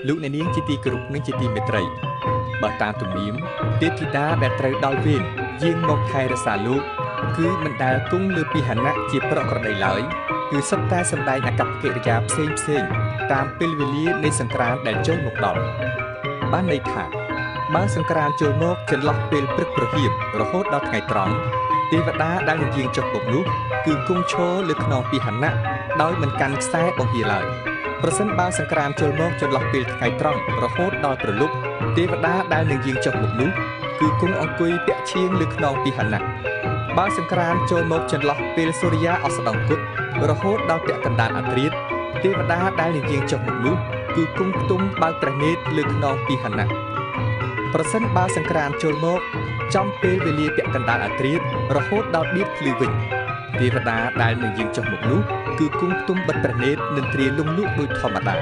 លោកអ្នកនាងជាទីគោរពនិងជាទីមេត្រីបើតាមទំនៀមទេពធីតាដែលត្រូវដល់វេនយាងមកថែរក្សាលោកគឺមិនដែលគង់លើពីហណៈជាប្រក្រតីឡើយគឺសុទ្ធតែសម្ដែងអាកប្បកិរិយាផ្សេងតាមពេលវេលានៃសង្គ្រាមដែលចូលមកដល់បានន័យថាបើសង្គ្រាមចូលមកចន្លោះពេលព្រឹកព្រហៀបរហូតដល់ថ្ងៃត្រង់ទេវតាដែលនឹងយាងចុះមកនោះគឺគង់ឈរលើខ្នងពីហណៈដោយមិនកាន់ខ្សែបង្គាឡើយប្រសិនបើសង្គ្រាមចូលមកចន្លោះពេលថ្ងៃត្រង់រហូតដល់ព្រលប់ទេវតាដែលនឹងយាងចុះមកនោះគឺគង់អង្គុយពាក់ឈៀងលើខ្នងពីហណៈបើសង្គ្រាមចូលមកចន្លោះពេលសូរិយាអស្តង្គតរហូតដល់ពាក់កណ្ដាលអធ្រាត្រទេវតាដែលនឹងយាងចុះមកនោះគឺគង់ផ្ទុំបើកព្រះនេត្រលើខ្នងពីហណៈប្រសិនបើសង្គ្រាមចូលមកចំពេលវេលាពាក់កណ្ដាលអធ្រាត្ររហូតដល់ដៀបភ្លឺវិញទេវតាដែលនឹងយាងចុះមកនោះគឺគង់ផ្ទុំបិទព្រះនេត្រនិងទ្រាលំលក់ដោយធម្មតា